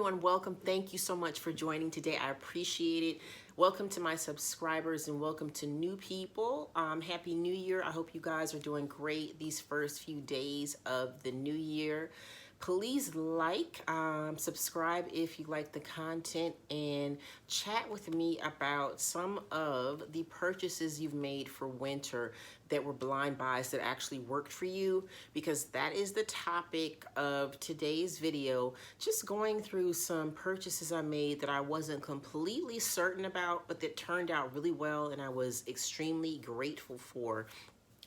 everyone, welcome. Thank you so much for joining today. I appreciate it. Welcome to my subscribers and welcome to new people. Happy New Year. I hope you guys are doing great these first few days of the new year. Please subscribe if you like the content, and chat with me about some of the purchases you've made for winter that were blind buys that actually worked for you, because that is the topic of today's video. Just going through some purchases I made that I wasn't completely certain about, but that turned out really well and I was extremely grateful for.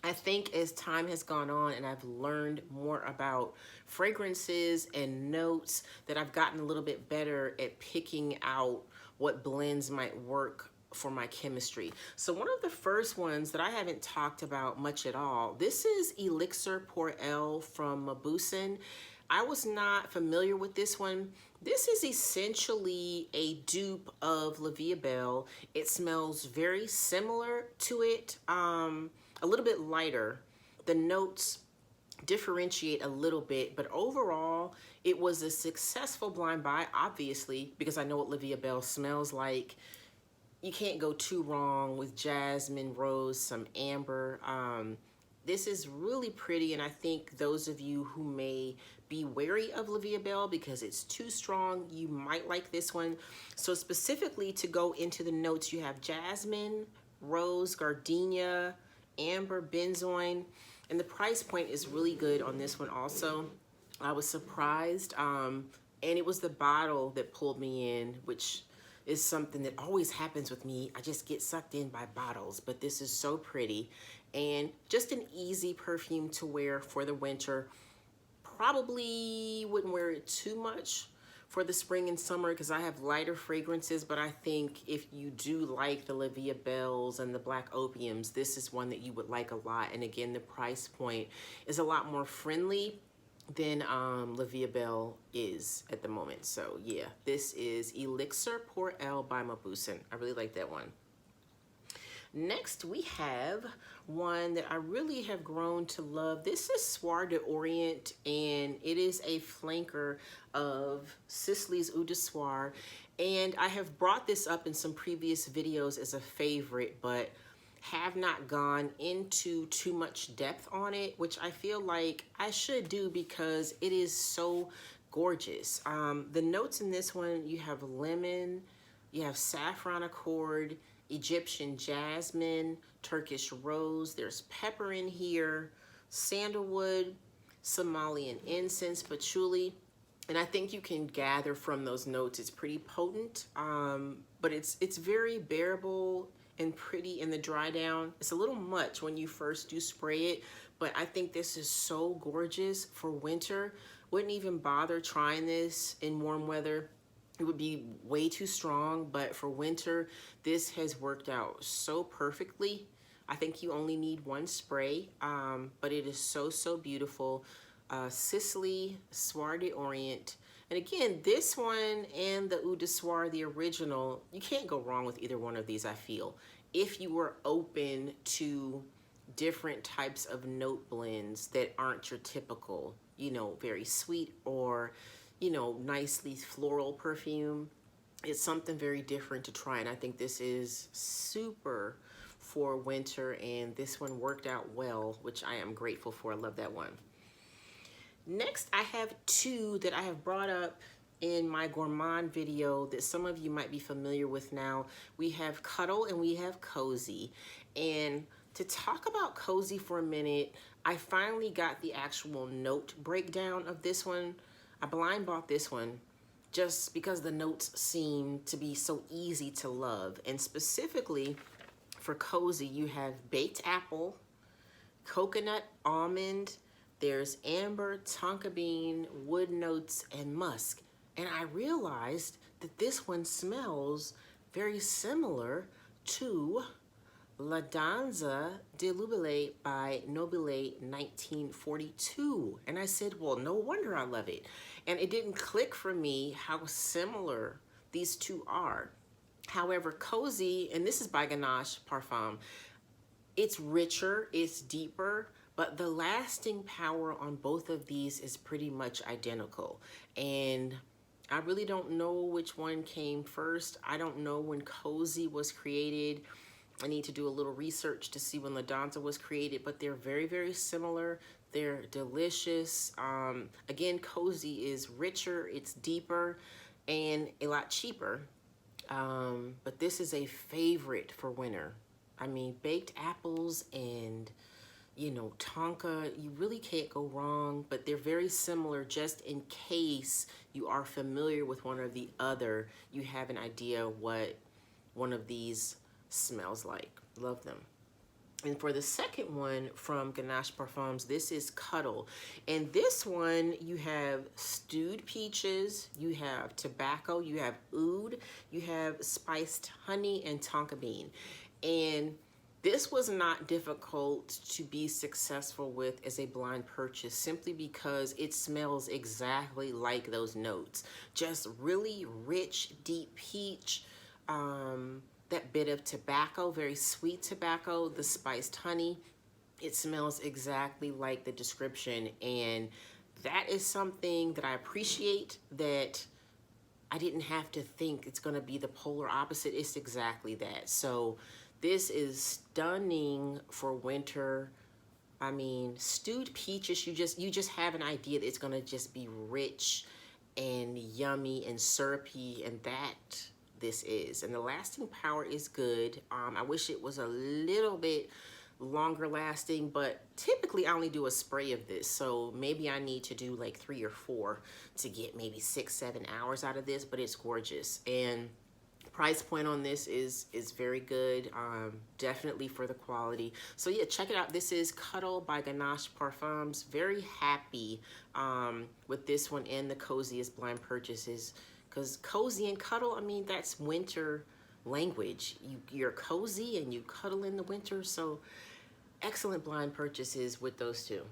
I think as time has gone on and I've learned more about fragrances and notes, that I've gotten a little bit better at picking out what blends might work for my chemistry. So one of the first ones that I haven't talked about much at all, this is Elixir Porel from Mabussin. I was not familiar with this one. This is essentially a dupe of La Vie Belle. It smells very similar to it, a little bit lighter. The notes differentiate a little bit, but overall, it was a successful blind buy, obviously, because I know what La Vie Belle smells like. You can't go too wrong with jasmine, rose, some amber. This is really pretty, and I think those of you who may be wary of La Vie Belle because it's too strong, you might like this one. So specifically to go into the notes, you have jasmine, rose, gardenia, amber, benzoin, and the price point is really good on this one also. I was surprised, and it was the bottle that pulled me in, which is something that always happens with me. I just get sucked in by bottles, but this is so pretty and just an easy perfume to wear for the winter. Probably wouldn't wear it too much for the spring and summer because I have lighter fragrances, but I think if you do like the La Vie Belles and the Black Opiums, this is one that you would like a lot. And again, the price point is a lot more friendly than La Vie Belle is at the moment. So yeah, this is Elixir Porel by Mabussin. I really like that one. Next, we have one that I really have grown to love. This is Sisley Orient, and it is a flanker of Sisley's Eau de Soir. And I have brought this up in some previous videos as a favorite, but have not gone into too much depth on it, which I feel like I should do because it is so gorgeous. The notes in this one, you have lemon, you have saffron accord, Egyptian jasmine, Turkish rose, there's pepper in here, sandalwood, Somalian incense, patchouli, and I think you can gather from those notes it's pretty potent, but it's very bearable and pretty in the dry down. It's a little much when you first do spray it, but I think this is so gorgeous for winter. Wouldn't even bother trying this in warm weather. It would be way too strong, but for winter, this has worked out so perfectly. I think you only need one spray, but it is so, so beautiful. Sisley Orient. And again, this one and the Eau de Soir, the original, you can't go wrong with either one of these, I feel. If you were open to different types of note blends that aren't your typical, you know, very sweet or, you know, nicely floral perfume, it's something very different to try. And I think this is super for winter, and this one worked out well, which I am grateful for. I love that one. Next, I have two that I have brought up in my Gourmand video that some of you might be familiar with now. We have Cuddle and we have Cozy. And to talk about Cozy for a minute, I finally got the actual note breakdown of this one. I blind bought this one just because the notes seem to be so easy to love. And specifically for Cozy, you have baked apple, coconut, almond, there's amber, tonka bean, wood notes, and musk. And I realized that this one smells very similar to La Danza de Nobile by Nobile 1942. And I said, well, no wonder I love it. And it didn't click for me how similar these two are. However, Cozy, and this is by Ganache Parfum, it's richer, it's deeper, but the lasting power on both of these is pretty much identical. And I really don't know which one came first. I don't know when Cozy was created. I need to do a little research to see when Ladanta was created, but they're very, very similar. They're delicious. Again, Cozy is richer, it's deeper, and a lot cheaper. But this is a favorite for winter. I mean, baked apples and, you know, tonka, you really can't go wrong, but they're very similar. Just in case you are familiar with one or the other, you have an idea what one of these smells like. Love them. And for the second one from Ganache Parfums, this is Cuddle. And this one, you have stewed peaches, you have tobacco, you have oud, you have spiced honey, and tonka bean. And this was not difficult to be successful with as a blind purchase, simply because it smells exactly like those notes. Just really rich, deep peach, that bit of tobacco, very sweet tobacco, the spiced honey. It smells exactly like the description, and that is something that I appreciate, that I didn't have to think it's gonna be the polar opposite. It's exactly that. So this is stunning for winter. I mean, stewed peaches, you just have an idea that it's gonna just be rich and yummy and syrupy, and that this is. And the lasting power is good. I wish it was a little bit longer lasting, but typically I only do a spray of this, so maybe I need to do like 3 or 4 to get maybe 6-7 hours out of this. But it's gorgeous, and price point on this is very good, definitely for the quality. So yeah, check it out. This is Cuddle by Ganache Parfums. Very happy with this one and the Coziest blind purchases, because cozy and cuddle, I mean, that's winter language. You're cozy and you cuddle in the winter, so excellent blind purchases with those two.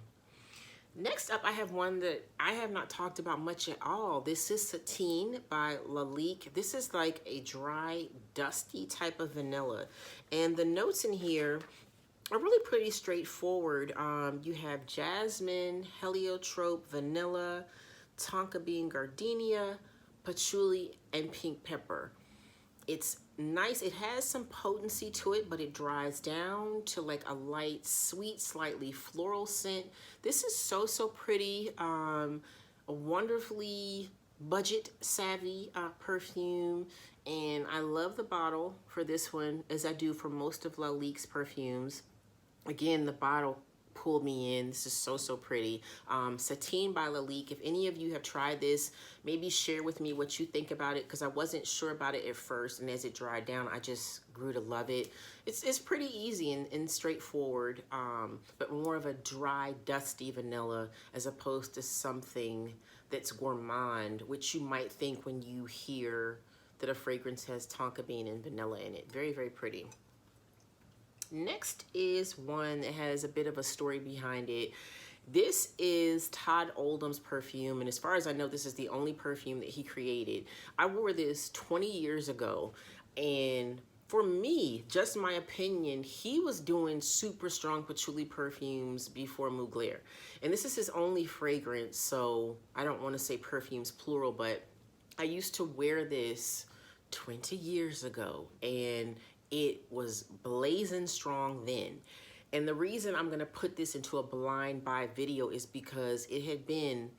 Next up, I have one that I have not talked about much at all. This is Satine by Lalique. This is like a dry, dusty type of vanilla. And the notes in here are really pretty straightforward. You have jasmine, heliotrope, vanilla, tonka bean gardenia, patchouli, and pink pepper. It's nice. It has some potency to it, but it dries down to like a light, sweet, slightly floral scent. This is so pretty. A wonderfully budget savvy perfume, and I love the bottle for this one, as I do for most of Lalique's perfumes. Again, the bottle pulled me in. This is so pretty. Satine by Lalique. If any of you have tried this, maybe share with me what you think about it, because I wasn't sure about it at first, and as it dried down, I just grew to love it. It's pretty easy and straightforward, but more of a dry, dusty vanilla as opposed to something that's gourmand, which you might think when you hear that a fragrance has tonka bean and vanilla in it. Very pretty. Next is one that has a bit of a story behind it. This is Todd Oldham's perfume, and as far as I know, this is the only perfume that he created. I wore this 20 years ago, and for me, just my opinion, he was doing super strong patchouli perfumes before Mugler. And this is his only fragrance, so I don't want to say perfumes plural, but I used to wear this 20 years ago, and it was blazing strong then. And the reason I'm gonna put this into a blind buy video is because it had been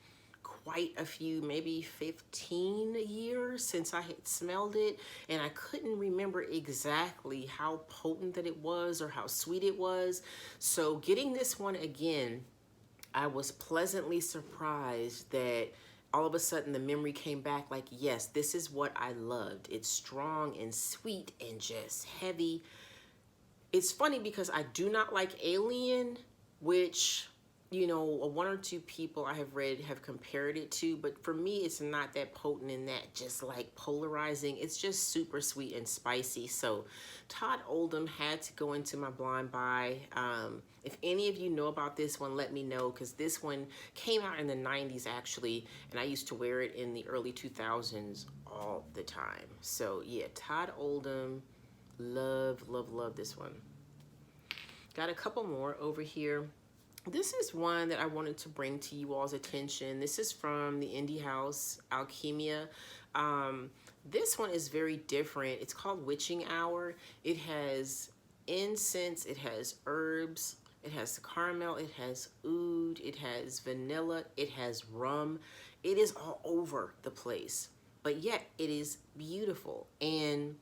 quite a few, maybe 15 years since I had smelled it, and I couldn't remember exactly how potent that it was or how sweet it was. So getting this one again, I was pleasantly surprised that all of a sudden the memory came back, like, yes, this is what I loved. It's strong and sweet and just heavy. It's funny because I do not like Alien, which, you know, 1 or 2 people I have read have compared it to, but for me, it's not that potent and that just like polarizing. It's just super sweet and spicy. So Todd Oldham had to go into my blind buy. If any of you know about this one, let me know, because this one came out in the 90s actually, and I used to wear it in the early 2000s all the time. So yeah, Todd Oldham, love this one. Got a couple more over here. This is one that I wanted to bring to you all's attention. This is from the indie house Alchemia. This one is very different. It's called Witching Hour. It has incense, it has herbs, it has caramel, it has oud, it has vanilla, it has rum. It is all over the place, but yet it is beautiful, and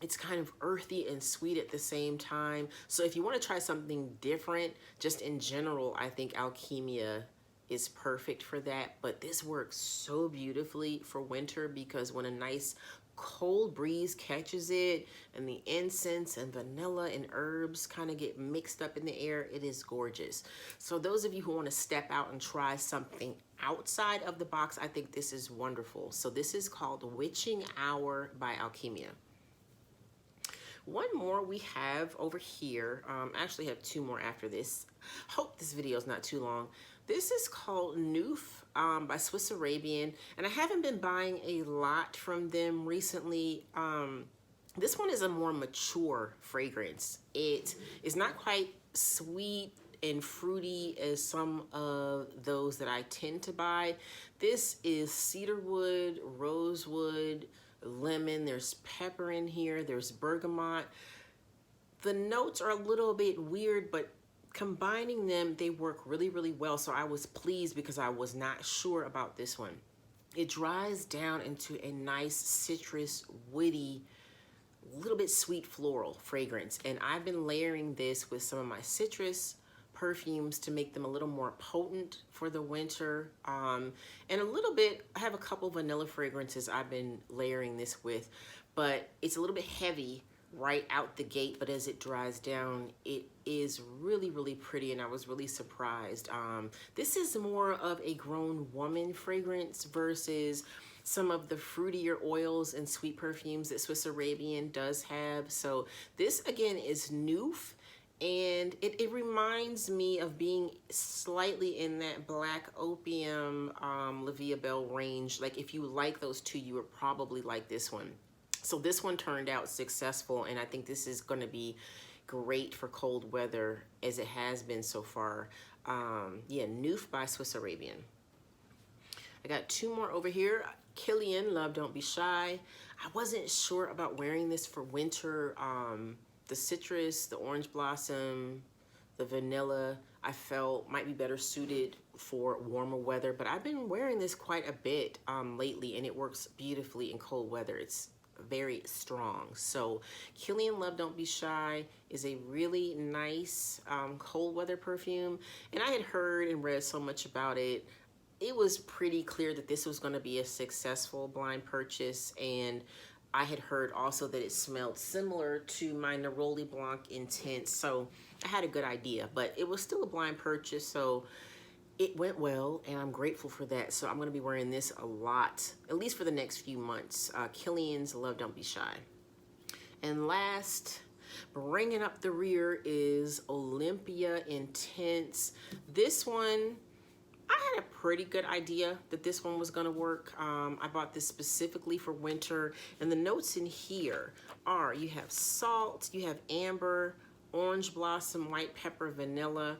it's kind of earthy and sweet at the same time. So if you want to try something different, just in general, I think Alchemia is perfect for that. But this works so beautifully for winter, because when a nice cold breeze catches it and the incense and vanilla and herbs kind of get mixed up in the air, it is gorgeous. So those of you who want to step out and try something outside of the box, I think this is wonderful. So this is called Witching Hour by Alchemia. One more we have over here. I actually have two more after this. Hope this video is not too long. This is called Noof by Swiss Arabian, and I haven't been buying a lot from them recently. This one is a more mature fragrance. It is not quite sweet and fruity as some of those that I tend to buy. This is cedarwood, rosewood, lemon, there's pepper in here, there's bergamot. The notes are a little bit weird, but combining them, they work really, really well. So I was pleased because I was not sure about this one. It dries down into a nice citrus, woody, little bit sweet floral fragrance. And I've been layering this with some of my citrus perfumes to make them a little more potent for the winter. And a little bit, I have a couple vanilla fragrances I've been layering this with, but it's a little bit heavy right out the gate, but as it dries down, it is really, really pretty, and I was really surprised. This is more of a grown woman fragrance versus some of the fruitier oils and sweet perfumes that Swiss Arabian does have. So this again is Noof. And it reminds me of being slightly in that Black Opium, La Vie Belle range. Like if you like those two, you would probably like this one. So this one turned out successful, and I think this is going to be great for cold weather as it has been so far. Yeah, Noof by Swiss Arabian. I got two more over here. Killian Love, Don't Be Shy. I wasn't sure about wearing this for winter. The citrus, the orange blossom, the vanilla, I felt might be better suited for warmer weather, but I've been wearing this quite a bit lately, and it works beautifully in cold weather. It's very strong. So Killian Love, Don't Be Shy is a really nice cold weather perfume, and I had heard and read so much about it. It was pretty clear that this was going to be a successful blind purchase, and I had heard also that it smelled similar to my Neroli Blanc Intense, so I had a good idea, but it was still a blind purchase, so it went well, and I'm grateful for that. So I'm going to be wearing this a lot, at least for the next few months. Killian's Love, Don't Be Shy. And last, bringing up the rear, is Olympia Intense. This one, I had a pretty good idea that this one was gonna work. I bought this specifically for winter, and the notes in here are, you have salt, you have amber, orange blossom, white pepper, vanilla,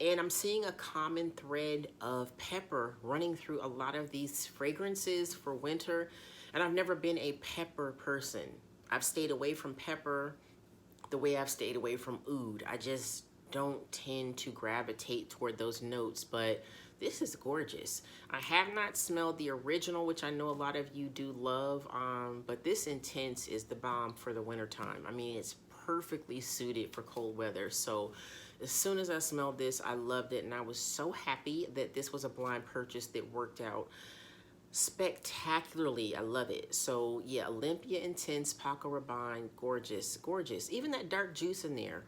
and I'm seeing a common thread of pepper running through a lot of these fragrances for winter, and I've never been a pepper person. I've stayed away from pepper the way I've stayed away from oud. I just don't tend to gravitate toward those notes, but this is gorgeous. I have not smelled the original, which I know a lot of you do love, but this Intense is the bomb for the winter time. I mean, it's perfectly suited for cold weather. So as soon as I smelled this, I loved it, and I was so happy that this was a blind purchase that worked out spectacularly. I love it. So yeah, Olympia Intense, Paco Rabanne, gorgeous, gorgeous. Even that dark juice in there,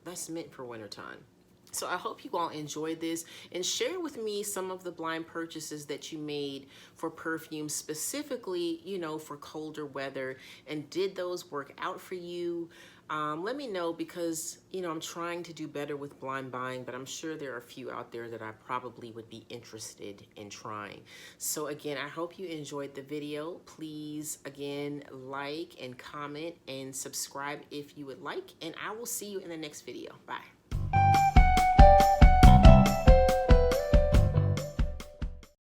that's meant for wintertime. So I hope you all enjoyed this, and share with me some of the blind purchases that you made for perfume, specifically, you know, for colder weather, and did those work out for you? Let me know, because, you know, I'm trying to do better with blind buying, but I'm sure there are a few out there that I probably would be interested in trying. So again, I hope you enjoyed the video. Please, again, like and comment and subscribe if you would like, and I will see you in the next video. Bye.